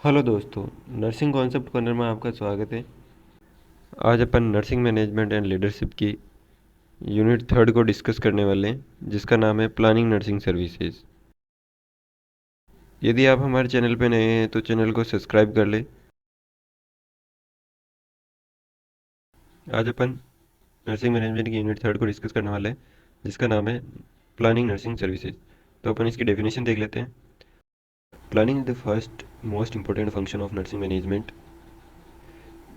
Hello दोस्तों, nursing concept corner में आपका स्वागत है। आज अपन नर्सिंग मैनेजमेंट एंड लीडरशिप की यूनिट थर्ड को डिस्कस करने वाले हैं, जिसका नाम है प्लानिंग नर्सिंग सर्विसेज। यदि आप हमारे चैनल पर नए हैं तो चैनल को सब्सक्राइब कर लें। आज अपन नर्सिंग मैनेजमेंट की यूनिट थर्ड को डिस्कस करने वाले हैं, जिसका नाम है प्लानिंग नर्सिंग सर्विसेज। तो अपन इसकी डेफिनेशन देख लेते हैं। Planning is the first most important function of nursing management.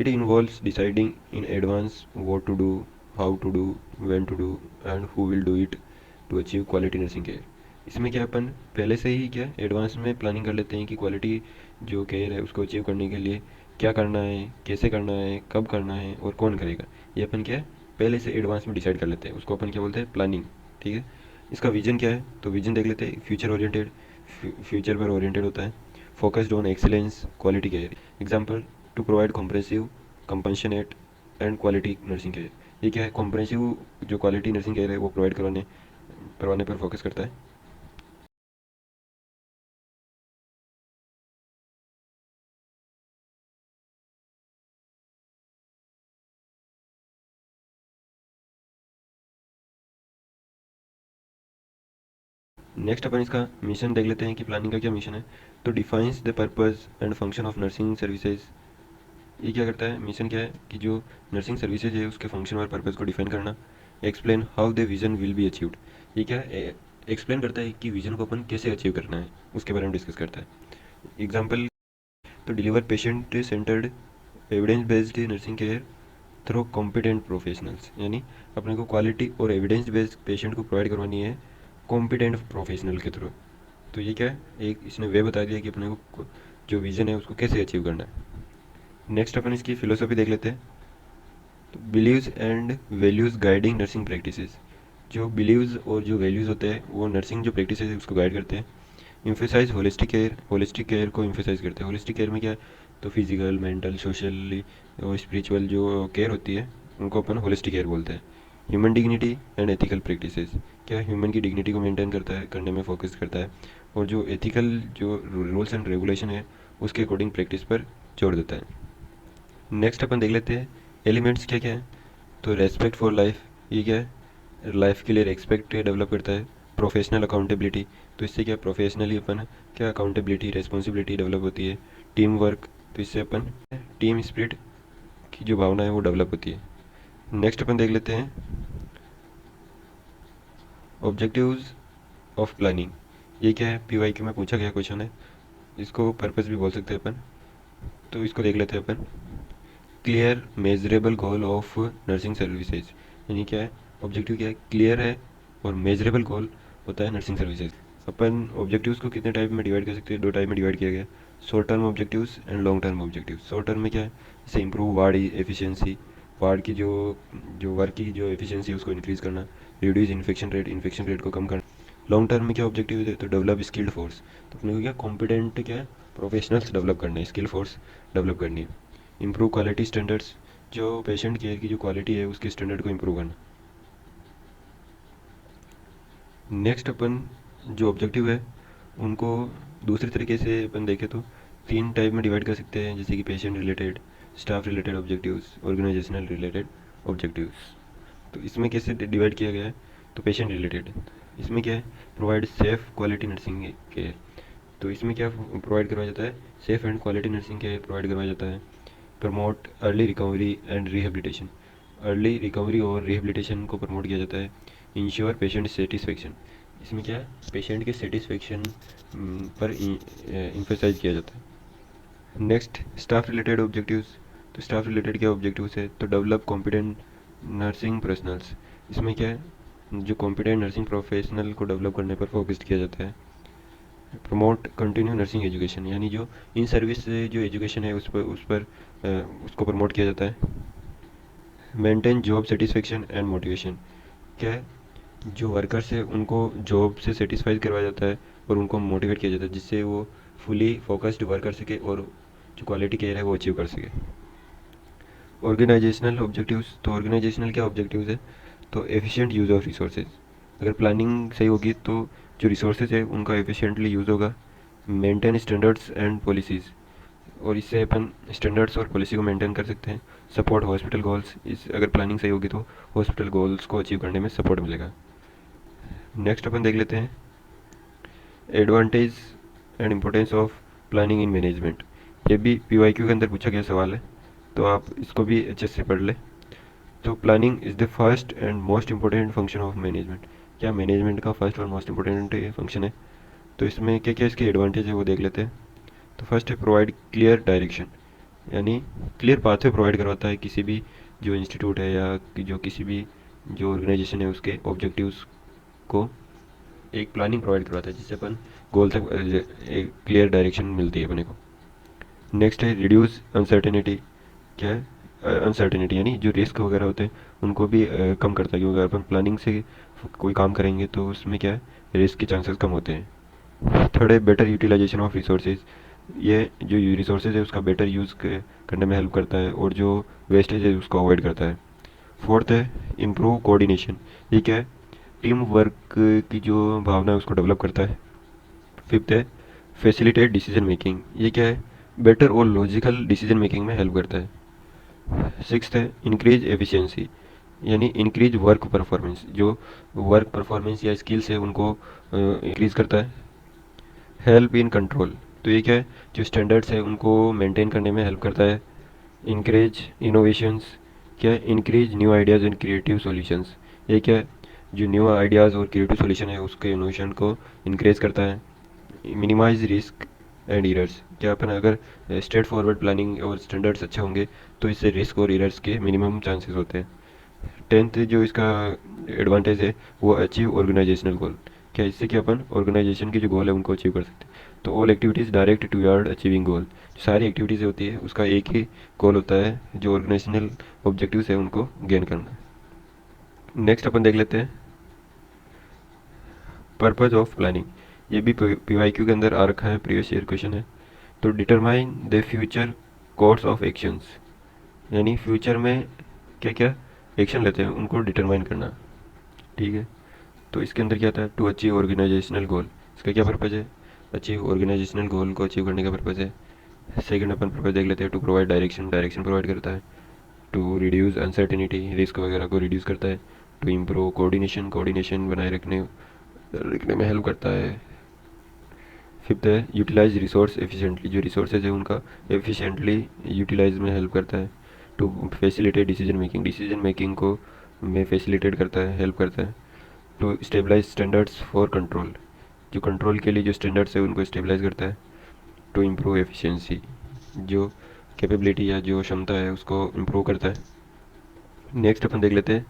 It involves deciding in advance what to do, how to do, when to do and who will do it to achieve quality nursing care. इसमें क्या अपन पहले से ही क्या advance में planning कर लेते हैं कि क्वालिटी जो केयर है उसको अचीव करने के लिए क्या करना है, कैसे करना है, कब करना है और कौन करेगा। ये अपन क्या पहले से एडवांस में डिसाइड कर लेते हैं, उसको अपन क्या बोलते हैं, प्लानिंग। ठीक है। इसका विजन क्या है, तो विजन देख लेते हैं। फ्यूचर ओरिएंटेड, फ्यूचर पर ओरिएंटेड होता है। Focused on excellence quality care. Example, to provide comprehensive compassionate and quality nursing care. ये क्या है, कॉम्प्रेंसिव जो क्वालिटी नर्सिंग केयर है वो प्रोवाइड करवाने पर फोकस करता है। नेक्स्ट अपन इसका मिशन देख लेते हैं कि प्लानिंग का क्या मिशन है। तो defines the purpose and function of nursing services. ये क्या करता है, मिशन क्या है कि जो नर्सिंग सर्विसेज है उसके फंक्शन और पर्पस को डिफाइन करना। Explain how the vision will be achieved. ये क्या एक्सप्लेन करता है कि विजन को अपन कैसे अचीव करना है, उसके बारे में डिस्कस करता है। एग्जाम्पल, तो deliver patient centred evidence based nursing care through competent professionals. यानी अपने को क्वालिटी और एविडेंस बेस्ड पेशेंट को प्रोवाइड करवानी है कॉम्पिटेंट प्रोफेशनल के थ्रू। तो ये क्या है, एक इसने वे बता दिया कि अपने को जो विज़न है उसको कैसे अचीव करना है। नेक्स्ट अपन इसकी फिलोसफी देख लेते हैं। तो beliefs and values guiding nursing practices. जो बिलीव्स और जो वैल्यूज़ होते हैं वो नर्सिंग जो प्रैक्टिस है उसको गाइड करते हैं। इम्फेसाइज होलिस्टिक केयर को इम्फेसाइज करते हैं। होलिस्टिक केयर में क्या है, तो फिजिकल, मेंटल, सोशली और स्पिरिचुअल जो केयर होती है उनको अपन होलिस्टिक केयर बोलते हैं। Human dignity and ethical practices. क्या ह्यूमन की डिग्निटी को मेंटेन करने में फोकस करता है और जो एथिकल जो रूल्स एंड रेगुलेशन है उसके अकॉर्डिंग प्रैक्टिस पर जोर देता है। नेक्स्ट अपन देख लेते हैं एलिमेंट्स क्या क्या है। तो रेस्पेक्ट फॉर लाइफ, ये क्या है, लाइफ के लिए रेस्पेक्ट डेवलप करता है। प्रोफेशनल अकाउंटेबिलिटी, तो इससे क्या प्रोफेशनली अपन क्या अकाउंटेबिलिटी रेस्पॉन्सिबिलिटी डेवलप होती है। टीम वर्क, तो इससे अपन टीम स्पिरिट की जो भावना है वो डेवलप होती है। नेक्स्ट अपन देख लेते हैं ऑब्जेक्टिव्स ऑफ प्लानिंग। ये क्या है, PYQ में पूछा गया क्वेश्चन है, इसको पर्पस भी बोल सकते हैं अपन। तो इसको देख लेते हैं अपन। Clear measurable goal of nursing services. यानी क्या है, ऑब्जेक्टिव क्या है, क्लियर है और मेजरेबल गोल होता है नर्सिंग सर्विसेज। अपन ऑब्जेक्टिव्स को कितने टाइप में डिवाइड कर सकते हैं, दो टाइप में डिवाइड किया गया। Short term objectives and long term objectives. Short term में क्या है, जैसे इंप्रूव वार्ड एफिशिएंसी, वार्ड की जो जो वर्क की जो एफिशिएंसी है उसको इंक्रीज़ करना। रिड्यूस इन्फेक्शन रेट को कम करना। लॉन्ग टर्म में क्या ऑब्जेक्टिव है, तो डेवलप स्किल्ड फोर्स। तो अपने को क्या कॉम्पिटेंट क्या है, प्रोफेशनल्स डेवलप करना है, स्किल फोर्स डेवलप करनी है। इम्प्रूव क्वालिटी स्टैंडर्ड्स, जो पेशेंट केयर की जो क्वालिटी है उसके स्टैंडर्ड को इम्प्रूव करना। नेक्स्ट अपन जो ऑब्जेक्टिव है उनको दूसरे तरीके से अपन देखें तो तीन टाइप में डिवाइड कर सकते हैं, जैसे कि patient related, staff related objectives, organisational related objectives. तो इसमें कैसे डिवाइड किया गया है, तो पेशेंट रिलेटेड, इसमें क्या है, provide safe quality nursing care. तो इसमें क्या प्रोवाइड करवाया जाता है, safe and quality nursing care provide करवाया जाता है। Promote early recovery and rehabilitation, early recovery और रिहेबिलिटेशन को प्रमोट किया जाता है। इंश्योर पेशेंट सेटिस्फेक्शन, इसमें क्या है, पेशेंट के सेटिस्फेक्शन पर इम्फेसाइज किया जाता है। Next staff related objectives. तो स्टाफ रिलेटेड क्या ऑब्जेक्टिव्स है, तो डेवलप कॉम्पिटेंट नर्सिंग प्रोफेशनल्स। इसमें क्या है, जो कॉम्पिटेंट नर्सिंग प्रोफेशनल को डेवलप करने पर फोकस किया जाता है। प्रमोट कंटिन्यू नर्सिंग एजुकेशन, यानी जो इन सर्विस से जो एजुकेशन है उस पर उसको प्रमोट किया जाता है। Maintain job satisfaction and motivation, क्या है, जो वर्कर्स है उनको जॉब से सेटिस्फाई करवाया जाता है और उनको मोटिवेट किया जाता है, जिससे वो फुली फोकस्ड वर्क कर सके और जो क्वालिटी केयर है वो अचीव कर सके। ऑर्गेनाइजेशनल ऑब्जेक्टिव्स, तो ऑर्गेनाइजेशनल क्या ऑब्जेक्टिव्स है, तो एफिशिएंट यूज़ ऑफ रिसोर्सेज। अगर प्लानिंग सही होगी तो जो रिसोर्सेज है उनका एफिशिएंटली यूज़ होगा। मेंटेन स्टैंडर्ड्स एंड पॉलिसीज़, और इससे अपन स्टैंडर्ड्स और पॉलिसी को मेंटेन कर सकते हैं। सपोर्ट हॉस्पिटल गोल्स, इस अगर प्लानिंग सही होगी तो हॉस्पिटल गोल्स को अचीव करने में सपोर्ट मिलेगा। नेक्स्ट अपन देख लेते हैं advantage and importance of planning in management. ये भी पीवाईक्यू के अंदर पूछा गया सवाल है, तो आप इसको भी अच्छे से पढ़ लें। तो planning is the first and most important function of management. क्या मैनेजमेंट का फर्स्ट और मोस्ट इम्पोर्टेंट फंक्शन है। तो इसमें क्या क्या इसके एडवांटेज है वो देख लेते हैं। तो फर्स्ट है प्रोवाइड क्लियर डायरेक्शन, यानी क्लियर पाथवे प्रोवाइड करवाता है किसी भी जो इंस्टीट्यूट है या जो किसी भी जो ऑर्गेनाइजेशन है उसके ऑब्जेक्टिव्स को एक प्लानिंग प्रोवाइड करवाता है, जिससे अपन गोल तक एक क्लियर डायरेक्शन मिलती है अपने को। नेक्स्ट है रिड्यूस अनसर्टेनिटी। क्या है अनसर्टेनिटी, यानी जो रिस्क वगैरह होते हैं उनको भी कम करता है, क्योंकि अगर अपन प्लानिंग से कोई काम करेंगे तो उसमें क्या है रिस्क के चांसेस कम होते हैं। थर्ड है बेटर यूटिलाइजेशन ऑफ रिसोर्सेज। ये जो रिसोर्सेज है उसका बेटर यूज़ करने में हेल्प करता है और जो वेस्टेज है उसको अवॉइड करता है। फोर्थ है इम्प्रूव कोऑर्डिनेशन। ये क्या है टीम वर्क की जो भावना है उसको डेवलप करता है। फिफ्थ है फैसिलिटेट डिसीजन मेकिंग। ये क्या है बेटर और लॉजिकल डिसीजन मेकिंग में हेल्प करता है। सिक्स्थ है इंक्रीज एफिशिएंसी, यानी इंक्रीज वर्क परफॉर्मेंस। जो वर्क परफॉर्मेंस या स्किल्स है उनको इंक्रीज करता है। हेल्प इन कंट्रोल, तो ये क्या है जो स्टैंडर्ड्स है उनको मेंटेन करने में हेल्प करता है। इंकरेज इनोवेशंस, क्या है increase new ideas and creative solutions. ये क्या है जो न्यू आइडियाज़ और क्रिएटिव सॉल्यूशन है उसके इनोवेशन को इंक्रेज करता है। मिनिमाइज रिस्क एंड एरर्स, क्या अपन अगर स्ट्रेट फॉरवर्ड प्लानिंग और स्टैंडर्ड्स अच्छे होंगे तो इससे रिस्क और एरर्स के मिनिमम चांसेस होते हैं। टेंथ जो इसका एडवांटेज है वो अचीव ऑर्गेनाइजेशनल गोल। क्या इससे कि अपन ऑर्गेनाइजेशन के जो गोल है उनको अचीव कर सकते हैं। तो all activities direct toward achieving goal, सारी एक्टिविटीज़ होती है उसका एक ही गोल होता है, जो ऑर्गेनाइजेशनल ऑब्जेक्टिव्स है उनको गेन करना। नेक्स्ट अपन देख लेते हैं पर्पज ऑफ प्लानिंग। ये भी पीवाईक्यू के अंदर आ रखा है, प्रीवियस ईयर क्वेश्चन है। तो determine the future course of actions, यानी फ्यूचर में क्या क्या एक्शन लेते हैं उनको डिटरमाइन करना। ठीक है, तो इसके अंदर क्या आता है टू अचीव ऑर्गेनाइजेशनल गोल। इसका क्या पर्पज़ है अचीव ऑर्गेनाइजेशनल गोल को अचीव करने का पर्पज़ है। सेकंड अपन पर्पज़ देख लेते हैं to provide direction, direction provide करता है। टू रिड्यूस अनसर्टेनिटी, रिस्क वगैरह को रिड्यूस करता है। टू इम्प्रूव कोऑर्डिनेशन, कोऑर्डिनेशन बनाए रखने रखने में हेल्प करता है। फिफ्थ है यूटिलाइज रिसोर्स एफिशिएंटली, जो रिसोर्सेज है उनका एफिशिएंटली यूटिलाइज में हेल्प करता है। To facilitate decision making, decision making को में फैसिलिटेट करता है, हेल्प करता है। To stabilise standards for control, जो कंट्रोल के लिए जो स्टैंडर्ड्स है उनको स्टेबलाइज करता है। टू इम्प्रूव एफिशिएंसी, जो कैपेबिलिटी या जो क्षमता है उसको इम्प्रूव करता है। नेक्स्ट अपन देख लेते हैं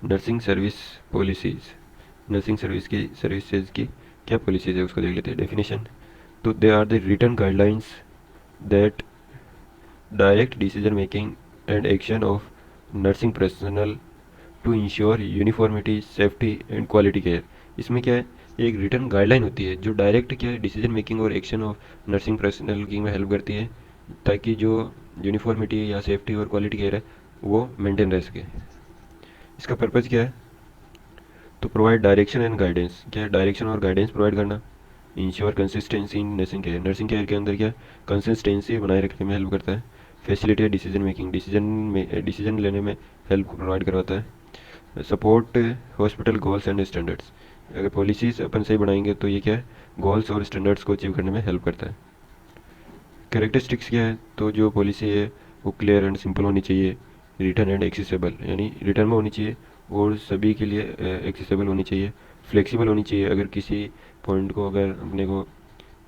nursing service policies. Nursing services की क्या पॉलिसीज़ है उसको देख लेते हैं डेफिनेशन। तो they are the written guidelines that direct decision making and action of nursing personnel to ensure uniformity safety and quality care. इसमें क्या है एक रिटर्न गाइडलाइन होती है जो डायरेक्ट क्या है डिसीजन मेकिंग और एक्शन ऑफ नर्सिंग पर्सनल की में हेल्प करती है, ताकि जो यूनिफॉर्मिटी या सेफ्टी और क्वालिटी केयर है वो मेंटेन रह सके। इसका पर्पज़ क्या है तो प्रोवाइड डायरेक्शन एंड गाइडेंस, क्या है डायरेक्शन और गाइडेंस प्रोवाइड करना। Ensure consistency in nursing care, nursing care के अंदर क्या कंसिस्टेंसी बनाए रखने में हेल्प करता है। फैसिलिटेट डिसीजन मेकिंग, डिसीजन लेने में हेल्प प्रोवाइड करवाता है। Support hospital goals and standards, अगर पॉलिसीज़ अपन सही बनाएंगे तो ये क्या है गोल्स और स्टैंडर्ड्स को अचीव करने में हेल्प करता है। कैरेक्टरिस्टिक्स क्या है तो जो पॉलिसी है वो क्लियर एंड सिंपल होनी चाहिए, रिटर्न एंड एक्सेसिबल, यानी रिटर्न में होनी चाहिए और सभी के लिए एक्सेसिबल होनी चाहिए। फ्लेक्सिबल होनी चाहिए, अगर किसी पॉइंट को अगर अपने को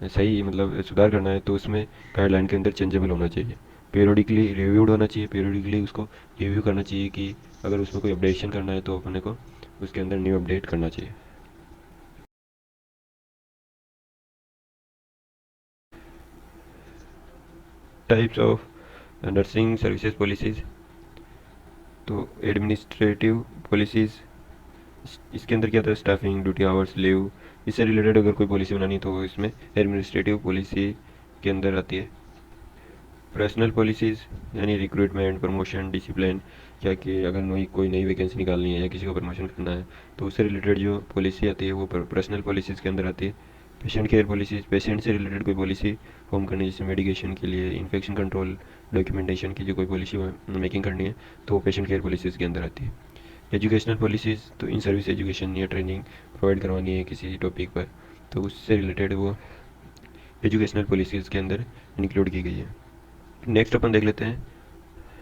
सही मतलब सुधार करना है तो उसमें गाइडलाइन के अंदर चेंजेबल होना चाहिए। पीरियडिकली रिव्यूड होना चाहिए, पीरियडिकली उसको रिव्यू करना चाहिए कि अगर उसमें कोई अपडेशन करना है तो अपने को उसके अंदर न्यू अपडेट करना चाहिए। Types of nursing services policies, तो एडमिनिस्ट्रेटिव पॉलिसीज़, इसके अंदर क्या था स्टाफिंग ड्यूटी आवर्स लीव, इससे रिलेटेड अगर कोई पॉलिसी बनानी तो इसमें एडमिनिस्ट्रेटिव पॉलिसी के अंदर आती है। पर्सनल पॉलिसीज़ यानी रिक्रूटमेंट प्रमोशन डिसिप्लिन, क्या कि अगर कोई नई वैकेंसी निकालनी है या किसी को प्रमोशन करना है तो उससे रिलेटेड जो पॉलिसी आती है वो पर्सनल पॉलिसीज़ के अंदर आती है। पेशेंट केयर पॉलिसीज, पेशेंट से रिलेटेड कोई पॉलिसी फॉर्म करनी है, जैसे मेडिकेशन के लिए, इन्फेक्शन कंट्रोल, डॉक्यूमेंटेशन की जो कोई पॉलिसी मेकिंग करनी है तो वो पेशेंट केयर पॉलिसीज़ के अंदर आती है। एजुकेशनल पॉलिसीज़, तो इन सर्विस एजुकेशन या ट्रेनिंग प्रोवाइड करवानी है किसी टॉपिक पर, तो उससे रिलेटेड वो एजुकेशनल पॉलिसीज़ के अंदर इंक्लूड की गई है। नेक्स्ट अपन देख लेते हैं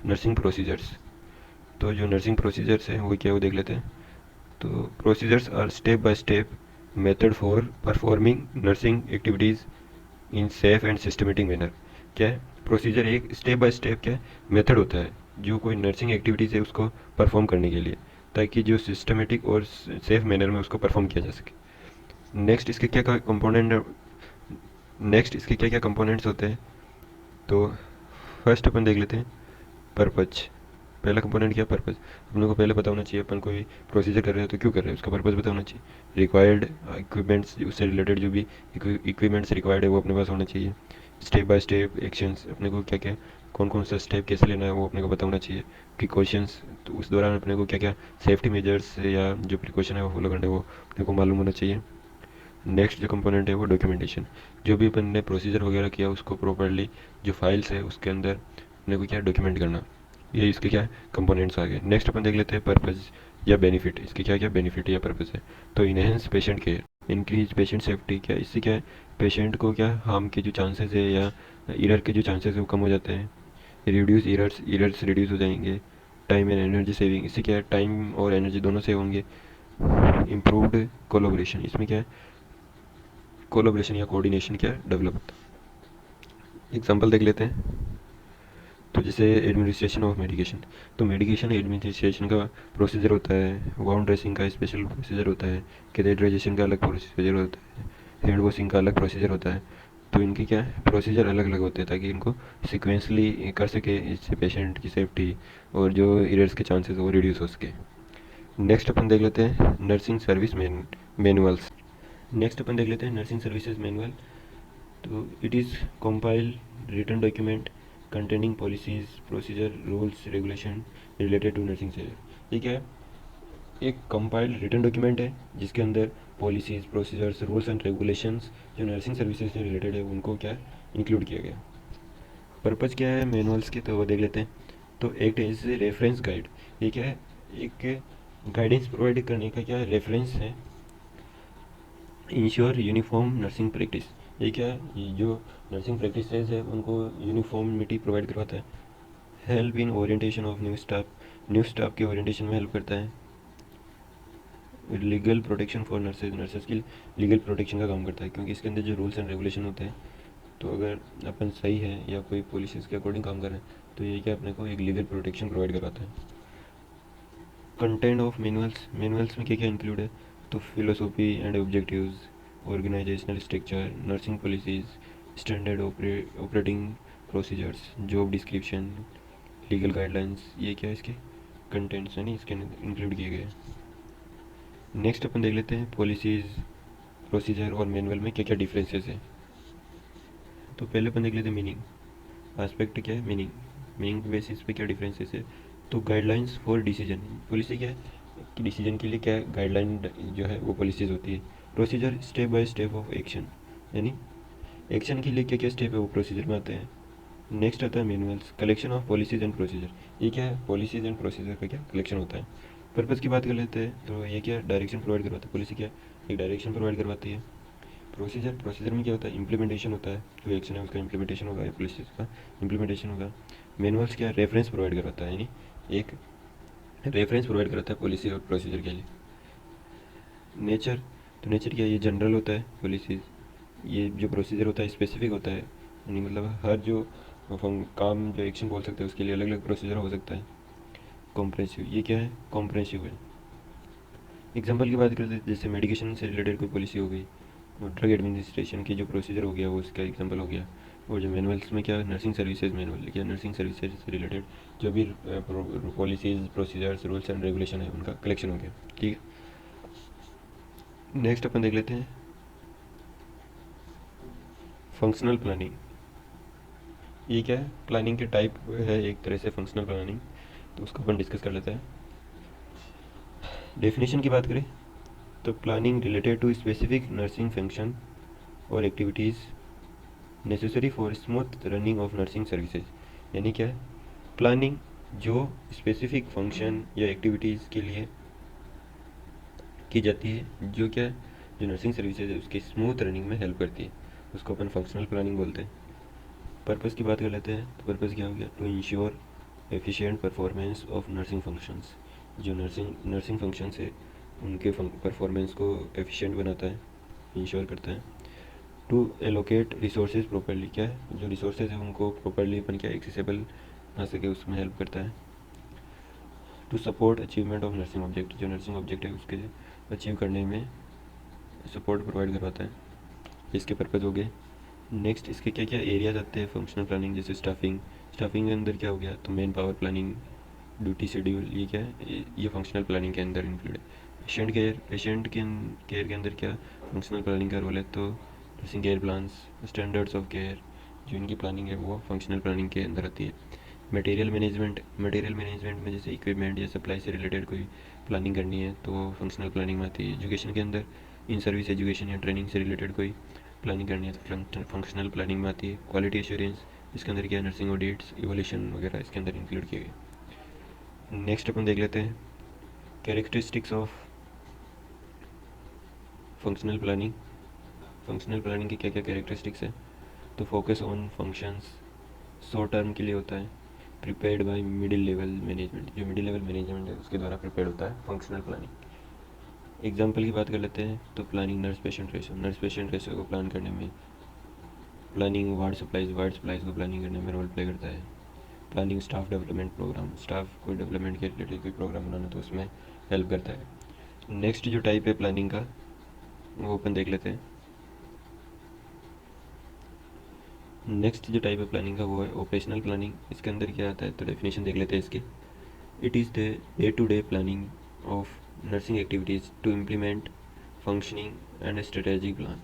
नर्सिंग प्रोसीजर्स। तो जो नर्सिंग प्रोसीजर्स हैं वो क्या वो देख लेते हैं। तो procedures are step by step method for performing nursing activities in safe and systematic manner. क्या है प्रोसीजर? एक स्टेप बाय स्टेप क्या है मेथड होता है जो कोई नर्सिंग एक्टिविटीज़ है उसको परफॉर्म करने के लिए, ताकि जो सिस्टमेटिक और सेफ मैनर में उसको परफॉर्म किया जा सके। नेक्स्ट इसके क्या क्या कंपोनेंट्स होते हैं। तो फर्स्ट अपन देख लेते हैं पर्पज। पहला कंपोनेंट क्या? पर्पज। हम लोग को पहले पता होना चाहिए अपन कोई प्रोसीजर कर रहे हैं तो क्यों कर रहे हैं, उसका पर्पज पता होना चाहिए। रिक्वायर्ड इक्विपमेंट्स, उससे रिलेटेड जो भी इक्विपमेंट्स रिक्वायर्ड है वो अपने पास होना चाहिए। स्टेप बाय स्टेप एक्शंस, अपने को क्या क्या कौन कौन सा स्टेप कैसे लेना है वो अपने को पता होना चाहिए। प्रिकॉशंस, तो उस दौरान अपने को क्या क्या सेफ्टी मेजर्स या जो प्रिकॉशन है वो फॉलो करने वो अपने को मालूम होना चाहिए। नेक्स्ट जो कंपोनेंट है वो डॉक्यूमेंटेशन। जो भी अपन ने प्रोसीजर वगैरह किया उसको प्रॉपरली जो फाइल्स है उसके अंदर अपने को क्या डॉक्यूमेंट करना। ये इसके क्या कंपोनेंट्स आ गए। नेक्स्ट अपन देख लेते हैं पर्पज़ या बेनिफिट। इसके क्या क्या बेनिफिट या पर्पज़ है। तो enhance patient care, increase patient safety. क्या इससे क्या है पेशेंट को क्या हार्म के जो चांसेस है या एरर के जो चांसेस है वो कम हो जाते हैं। रिड्यूस एरर्स रिड्यूस हो जाएंगे। टाइम एंड एनर्जी सेविंग, इससे क्या है टाइम और एनर्जी दोनों सेव होंगे। इम्प्रूव्ड कोलोब्रेशन, इसमें क्या है कोलोब्रेशन या कोऑर्डिनेशन क्या डेवलप होता है। एग्जांपल देख लेते हैं। तो जैसे एडमिनिस्ट्रेशन ऑफ मेडिकेशन, तो मेडिकेशन एडमिनिस्ट्रेशन का प्रोसीजर होता है। वाउंड ड्रेसिंग का स्पेशल प्रोसीजर होता है। कैथेटराइजेशन का अलग प्रोसीजर होता है। हैंड वॉशिंग का अलग प्रोसीजर होता है। तो इनके क्या है प्रोसीजर अलग अलग होते हैं ताकि इनको सिक्वेंसली कर सके, इससे पेशेंट की सेफ्टी और जो एरर्स के चांसेस वो रिड्यूस हो सके। नेक्स्ट अपन देख लेते हैं नर्सिंग सर्विस मैनुअल्स। नेक्स्ट अपन देख लेते हैं नर्सिंग सर्विसेज मैनुअल। तो it is compile written document containing policies, procedure, rules, regulation related to nursing service. ये क्या है एक कंपाइल्ड रिटन डॉक्यूमेंट है जिसके अंदर policies, procedures, rules and regulations जो नर्सिंग सर्विसेज से रिलेटेड है उनको क्या इंक्लूड किया गया। पर्पज़ क्या है मैनुअल्स के, तो वो देख लेते हैं। तो एक्ट एज रेफरेंस गाइड, ये क्या है एक गाइडेंस प्रोवाइड करने का क्या रेफरेंस है। इंश्योर यूनिफॉर्म नर्सिंग प्रैक्टिस, ये क्या है ये जो नर्सिंग प्रैक्टिसेस है उनको यूनिफॉर्मिटी प्रोवाइड करवाता है। Help in orientation of new staff के ओरिएंटेशन में हेल्प करता है। लीगल प्रोटेक्शन फॉर नर्सेज की लीगल प्रोटेक्शन का काम करता है, क्योंकि इसके अंदर जो रूल्स एंड रेगुलेशन होते हैं तो अगर अपन सही है या कोई पॉलिसीज़ के अकॉर्डिंग काम कर रहे हैं तो ये क्या अपने को एक लीगल प्रोटेक्शन प्रोवाइड करवाता है। कंटेंट ऑफ मैनुअल्स में क्या क्या इंक्लूड है। तो philosophy and objectives, organisational structure, nursing policies, standard operating procedures, job description, legal guidelines, ये क्या है इसके कंटेंट्स है नहीं इसके अंदर इंक्लूड किए गए। नेक्स्ट अपन देख लेते हैं पॉलिसीज़, प्रोसीजर और मैनुअल में क्या क्या डिफरेंसेस है। तो पहले अपन देख लेते हैं मीनिंग। एस्पेक्ट क्या है मीनिंग बेसिस पे क्या डिफरेंसेस है। तो गाइडलाइंस फॉर डिसीजन, पॉलिसी क्या है कि डिसीजन के लिए क्या गाइडलाइन जो है वो पॉलिसीज होती है। Procedure step by step of action, यानी एक्शन के लिए क्या क्या स्टेप है वो प्रोसीजर में आते हैं। नेक्स्ट आता है manuals, collection of policies and procedure, ये क्या है पॉलिसीज एंड प्रोसीजर का क्या कलेक्शन होता है। पर्पज़ की बात कर लेते हैं तो ये क्या डायरेक्शन प्रोवाइड करवाता है। पॉलिसी क्या एक डायरेक्शन प्रोवाइड करवाती है। प्रोसीजर में क्या होता है इम्प्लीमेंटेशन होता है, जो एक्शन है उसका इम्प्लीमेंटेशन होगा, पॉलिसीज का इम्प्लीमेंटेशन होगा। मैनुअल्स क्या रेफरेंस प्रोवाइड करवाता है, यानी एक रेफरेंस प्रोवाइड कराता है पॉलिसी और प्रोसीजर के लिए। नेचर, तो नेचर क्या है ये जनरल होता है पॉलिसीज, ये जो प्रोसीजर होता है स्पेसिफिक होता है, यानी मतलब हर जो काम जो एक्शन बोल सकते हैं उसके लिए अलग अलग प्रोसीजर हो सकता है। कॉम्प्रेंसिव, ये क्या है कॉम्प्रेंसिव है। एग्जाम्पल की बात करते हैं जैसे मेडिकेशन से रिलेटेड कोई पॉलिसी हो गई, ड्रग एडमिनिस्ट्रेशन की जो प्रोसीजर हो गया वो उसका एग्जांपल हो गया। और जो मैनुअल्स में क्या नर्सिंग सर्विसेज मैनुअल, क्या नर्सिंग सर्विसेज से रिलेटेड जो भी policies, procedures, rules and regulation है उनका कलेक्शन हो गया। ठीक है, नेक्स्ट अपन देख लेते हैं फंक्शनल प्लानिंग। ये क्या है प्लानिंग के टाइप है एक तरह से फंक्शनल प्लानिंग, तो उसको अपन डिस्कस कर लेते हैं। डेफिनेशन की बात करें तो planning related to specific nursing function और activities necessary for smooth running of nursing services. यानी क्या है, प्लानिंग जो स्पेसिफिक फंक्शन या एक्टिविटीज़ के लिए की जाती है, जो क्या है, जो नर्सिंग सर्विसेज है उसकी स्मूथ रनिंग में हेल्प करती है, उसको अपन फंक्शनल प्लानिंग बोलते हैं। पर्पज़ की बात कर लेते हैं, तो पर्पज़ क्या हो गया, to ensure efficient performance of nursing functions. जो नर्सिंग फंक्शंस है उनके परफॉर्मेंस को एफिशिएंट बनाता है, इंश्योर करता है। टू एलोकेट रिसोर्सेज प्रॉपरली, क्या है, जो रिसोर्सेज है उनको प्रॉपरली अपन क्या एक्सेसिबल बना सके, उसमें हेल्प करता है। To support achievement of nursing object, जो नर्सिंग ऑब्जेक्ट है उसके अचीव करने में सपोर्ट प्रोवाइड करवाता है। इसके पर्पज़ हो गए। नेक्स्ट इसके क्या क्या एरियाज आते हैं फंक्शनल प्लानिंग, जैसे स्टाफिंग। स्टाफिंग के अंदर क्या हो गया, तो main power planning, duty schedule, ये क्या है, ये फंक्शनल प्लानिंग के अंदर इंक्लूड है। पेशेंट के केयर के अंदर क्या फंक्शनल प्लानिंग का रोल है, तो nursing care plans, standards of care, जो इनकी प्लानिंग है वो फंक्शनल प्लानिंग के अंदर आती है। मटेरियल मैनेजमेंट में जैसे इक्विपमेंट या सप्लाई से रिलेटेड कोई प्लानिंग करनी है तो वो फंक्शनल प्लानिंग में आती है। एजुकेशन के अंदर इन सर्विस एजुकेशन या ट्रेनिंग से रिलेटेड कोई प्लानिंग करनी है तो फंक्शनल प्लानिंग में आती है। क्वालिटी एश्योरेंस, इसके अंदर क्या नर्सिंग ऑडिट्स, इवोल्यूशन वगैरह इसके अंदर इंक्लूड किए गए। नेक्स्ट अपन देख लेते हैं characteristics of functional planning. Functional planning की क्या क्या कैरेक्टरिस्टिक्स है, तो focus on functions, short term के लिए होता है। Prepared by middle level management, जो मिडिल लेवल मैनेजमेंट है उसके द्वारा प्रिपेयर होता है फंक्शनल प्लानिंग। एग्जाम्पल की बात कर लेते हैं, तो प्लानिंग नर्स पेशेंट रेशो को प्लान करने में, प्लानिंग वार्ड सप्लाईज को प्लानिंग करने में रोल प्ले करता है। Planning staff development programme, staff को डेवलपमेंट के रिलेटेड कोई प्रोग्राम बनाना तो उसमें हेल्प करता है। नेक्स्ट जो टाइप है प्लानिंग का वो अपन देख लेते हैं। नेक्स्ट जो टाइप है प्लानिंग का वो है ऑपरेशनल प्लानिंग। इसके अंदर क्या आता है, तो डेफिनेशन देख लेते हैं इसकी। It is the day to day planning of nursing activities to implement functioning and strategic plan.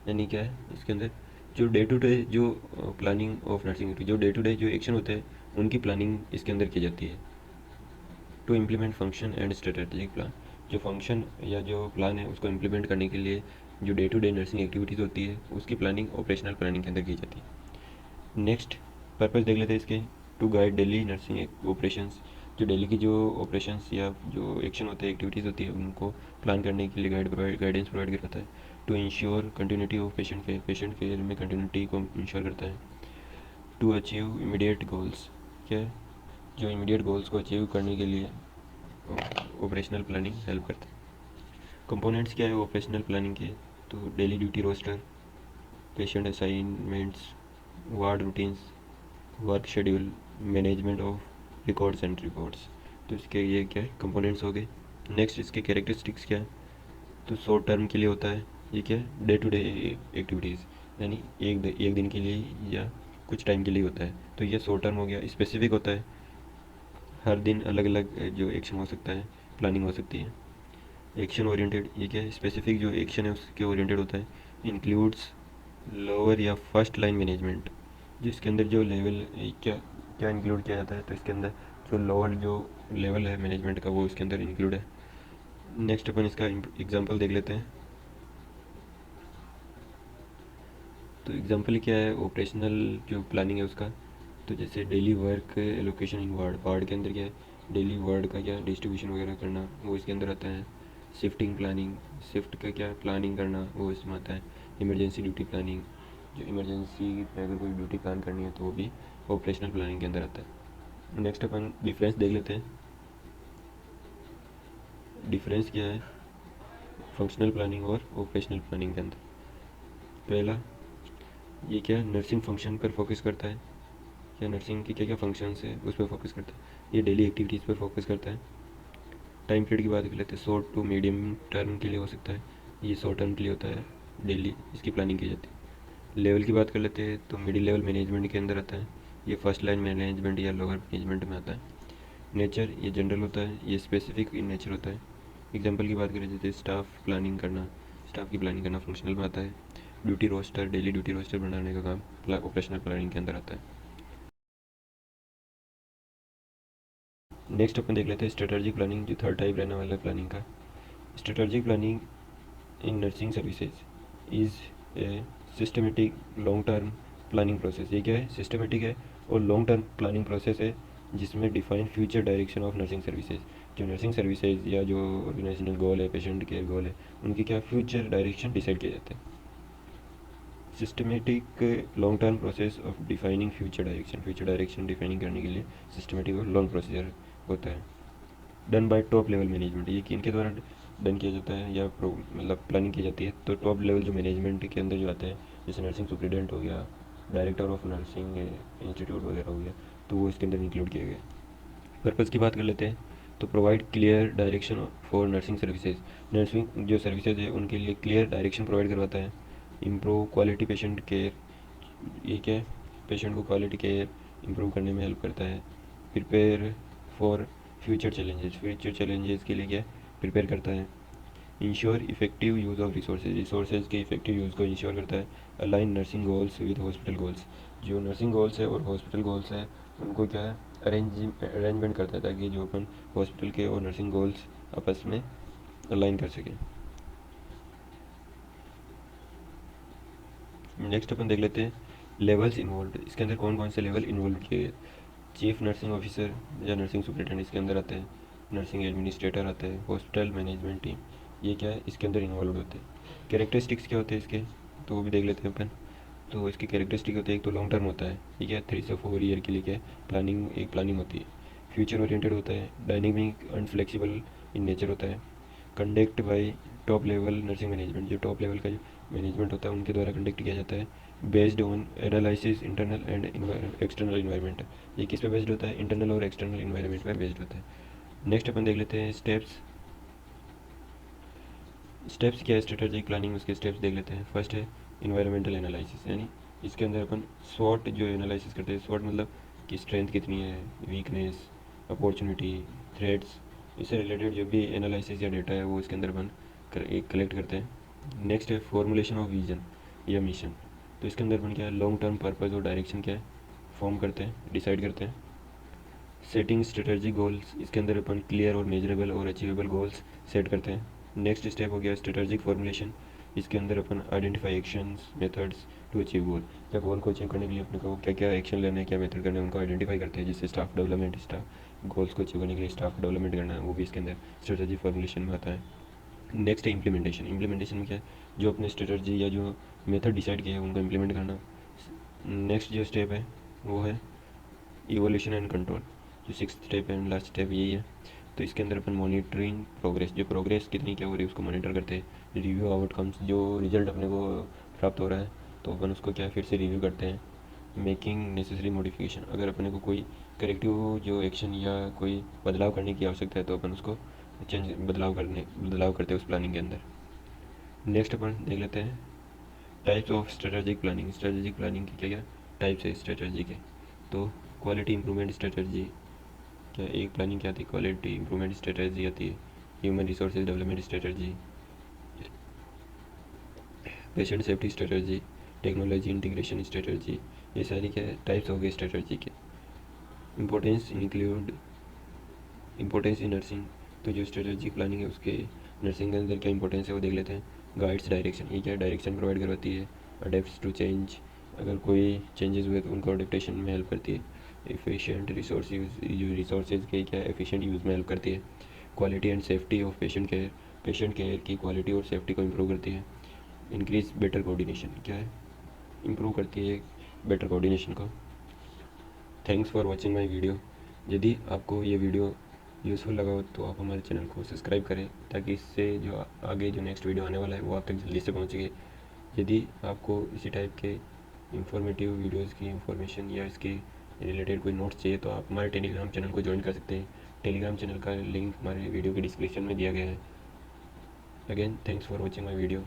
यानी क्या है इसके अंदर, जो डे टू डे जो प्लानिंग ऑफ नर्सिंग एक्टिविटी, जो डे टू डे जो एक्शन होते हैं उनकी प्लानिंग इसके अंदर की जाती है। To implement function and strategic plan, जो फंक्शन या जो प्लान है उसको इम्प्लीमेंट करने के लिए जो day to day nursing activities होती है उसकी प्लानिंग ऑपरेशनल प्लानिंग के अंदर की जाती है। नेक्स्ट पर्पस देख लेते हैं इसके, to guide daily nursing operations, जो डेली की जो ऑपरेशंस या जो एक्शन होते हैं एक्टिविटीज़ होती है उनको प्लान करने के लिए गाइडेंस प्रोवाइड करता है। To ensure continuity of patient care में कंटिन्यूटी को इंश्योर करता है। टू अचीव इमीडिएट गोल्स, क्या है, जो इमीडिएट गोल्स को अचीव करने के लिए ऑपरेशनल प्लानिंग हेल्प करता है। कंपोनेंट्स क्या है ऑपरेशनल प्लानिंग के, तो daily duty roster, patient assignments, ward routines, work schedule, management of records. तो इसके ये क्या है कंपोनेंट्स हो गए। नेक्स्ट इसके कैरेक्टरिस्टिक्स क्या है, तो शॉर्ट टर्म के लिए होता है, ये क्या है डे टू डे एक्टिविटीज़, यानी एक दिन के लिए या कुछ टाइम के लिए होता है, तो ये शॉर्ट टर्म हो गया। स्पेसिफिक होता है, हर दिन अलग अलग जो एक्शन हो सकता है, प्लानिंग हो सकती है। एक्शन ओरिएंटेड, ये क्या है स्पेसिफिक जो एक्शन है उसके ओरिएंटेड होता है। इंक्लूड्स लोअर या फर्स्ट लाइन मैनेजमेंट, जिसके अंदर जो लेवल क्या क्या इंक्लूड किया जाता है, तो इसके अंदर जो लोअर जो लेवल है मैनेजमेंट का वो इसके अंदर इंक्लूड है। नेक्स्ट अपन इसका एग्जांपल देख लेते हैं। तो एग्जांपल क्या है ऑपरेशनल जो प्लानिंग है उसका, तो जैसे daily work allocation in ward के अंदर क्या है डेली वर्ड का क्या डिस्ट्रीब्यूशन वगैरह करना वो इसके अंदर आता है। शिफ्टिंग प्लानिंग, शिफ्ट का क्या प्लानिंग करना वो इसमें आता है। इमरजेंसी ड्यूटी प्लानिंग, जो इमरजेंसी में अगर कोई ड्यूटी प्लान करनी है तो वो भी ऑपरेशनल प्लानिंग के अंदर आता है। नेक्स्ट अपन डिफरेंस देख लेते हैं। डिफरेंस क्या है फंक्शनल प्लानिंग और ऑपरेशनल प्लानिंग के अंदर। पहला, ये क्या नर्सिंग फंक्शन पर फोकस करता है, या नर्सिंग की क्या क्या फंक्शंस है उस पर फोकस करता है। ये डेली एक्टिविटीज़ पर फोकस करता है। टाइम पीरियड की बात कर लेते हैं, शॉर्ट टू मीडियम टर्म के लिए हो सकता है, ये शॉर्ट टर्म के लिए होता है, डेली इसकी प्लानिंग की जाती है। लेवल की बात कर लेते हैं, तो मिडिल लेवल मैनेजमेंट के अंदर आता है, ये फर्स्ट लाइन मैनेजमेंट या लोअर मैनेजमेंट में आता है। नेचर, ये जनरल होता है, ये स्पेसिफिक इन नेचर होता है। एग्जाम्पल की बात करें जैसे स्टाफ की प्लानिंग करना फंक्शनल में आता है। Duty roster, daily duty roster बनाने का काम ऑपरेशनल प्लानिंग के अंदर आता है। नेक्स्ट अपन देख लेते हैं स्ट्रेटजिक प्लानिंग, जो थर्ड टाइप रहने वाला है प्लानिंग का। Strategic planning in nursing services is a systematic long term planning process. ये क्या है? सिस्टमेटिक है और लॉन्ग टर्म प्लानिंग प्रोसेस है जिसमें define future direction of nursing services. जो नर्सिंग सर्विसेज या जो ऑर्गेनाइजेशनल गोल है, पेशेंट केयर गोल है, उनकी क्या फ्यूचर डायरेक्शन डिसाइड किया जाता है। Systematic long term process of defining future direction defining करने के लिए सिस्टमेटिक और लॉन्ग प्रोसीजर होता है। Done by top level management. ये किन के द्वारा डन किया जाता है या मतलब प्लानिंग की जाती है? तो टॉप लेवल जो मैनेजमेंट के अंदर जो आता है, जैसे नर्सिंग सुप्रिटेंडेंट हो गया, डायरेक्टर ऑफ नर्सिंग इंस्टीट्यूट वगैरह हो गया, तो वो इसके अंदर इंक्लूड किए गए। पर्पज़ की बात कर लेते हैं तो provide clear direction for nursing services. Nursing जो सर्विसेज है उनके लिए क्लियर डायरेक्शन प्रोवाइड करवाता है। Improve quality patient care. ये क्या है? पेशेंट को क्वालिटी केयर इम्प्रूव करने में हेल्प करता है। प्रिपेयर फॉर फ्यूचर चैलेंजेस के लिए क्या प्रिपेयर करता है। Ensure effective use of resources के इफेक्टिव यूज़ को इंश्योर करता है। Align nursing goals with hospital goals. जो नर्सिंग गोल्स है और हॉस्पिटल गोल्स है उनको क्या है अरेंजमेंट करता है ताकि जो अपन हॉस्पिटल के और नर्सिंग गोल्स आपस में अलाइन कर सकें। नेक्स्ट अपन देख लेते हैं लेवल्स इन्वॉल्व। इसके अंदर कौन कौन से लेवल इन्वॉल्व किए गए? चीफ नर्सिंग ऑफिसर या नर्सिंग सुपरिटेंडेंट इसके अंदर आते हैं, नर्सिंग एडमिनिस्ट्रेटर आते हैं, हॉस्पिटल मैनेजमेंट टीम, ये क्या है इसके अंदर इन्वॉल्व होते हैं। कैरेक्टरिस्टिक्स क्या होते हैं इसके, तो वो भी देख लेते हैं अपन। तो इसके कैरेक्टरिस्टिक होते हैं, एक तो लॉन्ग टर्म होता है, ठीक है, 3 से 4 ईयर के लिए क्या है प्लानिंग होती है। फ्यूचर ओरिएंटेड होता है, dynamic and flexible in nature होता है। Conduct bye top level nursing management. जो टॉप लेवल का जो मैनेजमेंट होता है उनके द्वारा कंडक्ट किया जाता है। Based on analysis internal and external environment. ये किस पे बेस्ड होता है? इंटरनल और एक्सटर्नल इन्वायरमेंट पे बेस्ड होता है। नेक्स्ट अपन देख लेते हैं स्टेप्स क्या है स्ट्रेटेजिक प्लानिंग, उसके स्टेप्स देख लेते हैं। फर्स्ट है इन्वायरमेंटल एनालिसिस, यानी इसके अंदर अपन स्वॉट जो एनालिसिस करते हैं। स्वॉट मतलब कि स्ट्रेंथ कितनी है, वीकनेस, अपॉर्चुनिटी, थ्रेट्स, इससे रिलेटेड जो भी एनालिसिस या डेटा है वो इसके अंदर अपन कलेक्ट करते हैं। नेक्स्ट है फॉर्मुलेशन ऑफ विजन या मिशन। तो इसके अंदर अपन क्या है लॉन्ग टर्म पर्पज़ और डायरेक्शन क्या है फॉर्म करते हैं, डिसाइड करते हैं। सेटिंग स्ट्रेटजी गोल्स, इसके अंदर अपन क्लियर और मेजरेबल और अचीवेबल गोल्स सेट करते हैं। नेक्स्ट स्टेप हो गया स्ट्रेटजिक फॉर्मुलेशन। इसके अंदर अपन identify actions methods to achieve goal. या गोल को अचीव करने के लिए अपने को क्या क्या एक्शन लेना है, क्या मेथड करना है, उनको आइडेंटिफाई करते हैं। जिससे स्टाफ डेवलपमेंट, स्टाफ गोल्स को अचीव करने के लिए स्टाफ डेवलपमेंट करना है, वो भी इसके अंदर स्ट्रेटजी फॉर्मुलेशन में आता है। नेक्स्ट है इम्प्लीमेंटेशन में क्या है जो अपने स्ट्रेटजी या जो मेथड डिसाइड किया है उनको इम्प्लीमेंट करना। नेक्स्ट जो स्टेप है वो है इवोल्यूशन एंड कंट्रोल। जो 6th step and last step यही है। तो इसके अंदर अपन मॉनिटरिंग प्रोग्रेस, जो प्रोग्रेस कितनी क्या हो रही है उसको मॉनिटर करते हैं। रिव्यू आउटकम्स, जो रिजल्ट अपने को प्राप्त हो रहा है तो अपन उसको क्या फिर से रिव्यू करते हैं। मेकिंग नेसेसरी मॉडिफिकेशन, अगर अपने को कोई करेक्टिव जो एक्शन या कोई बदलाव करने की आवश्यकता है तो अपन उसको बदलाव करते हैं उस प्लानिंग के अंदर। नेक्स्ट अपन देख लेते हैं types of strategic planning. Strategic planning की क्या क्या टाइप्स है स्ट्रेटजी के? तो क्वालिटी इंप्रूवमेंट स्ट्रेटजी, क्या एक प्लानिंग क्या आती है? क्वालिटी इंप्रूवमेंट स्ट्रेटजी आती है। Human resources development strategy, patient safety strategy, technology integration strategy, ये सारी क्या टाइप्स हो गए स्ट्रेटजी के। इम्पोर्टेंस इन नर्सिंग, तो जो स्ट्रेटजिक प्लानिंग है उसके नर्सिंग के अंदर क्या इंपॉर्टेंस है वो देख लेते हैं। गाइड्स डायरेक्शन, ये क्या डायरेक्शन प्रोवाइड करवाती है। अडेप्ट टू चेंज, अगर कोई चेंजेस हुए तो उनको अडेप्टेशन में हेल्प करती है। एफिशिएंट रिसोर्स यूज़, जो रिसोर्सेज के क्या एफिशिएंट यूज़ में हेल्प करती है। Quality and safety of patient care की क्वालिटी और सेफ्टी को इम्प्रूव करती है। इंक्रीज बेटर कोऑर्डिनेशन, क्या है इम्प्रूव करती है बेटर कोऑर्डिनेशन को। Thanks for watching my video. यदि आपको ये वीडियो यूज़फुल लगा हो तो आप हमारे चैनल को सब्सक्राइब करें ताकि इससे जो आगे जो नेक्स्ट वीडियो आने वाला है वो आप तक जल्दी से पहुँचे। यदि आपको इसी टाइप के इंफॉर्मेटिव वीडियोज़ की इंफॉर्मेशन या इसके रिलेटेड कोई नोट्स चाहिए तो आप हमारे टेलीग्राम चैनल को ज्वाइन कर सकते हैं। टेलीग्राम चैनल का लिंक हमारे वीडियो के डिस्क्रिप्शन में दिया गया है। Again thanks for watching my video.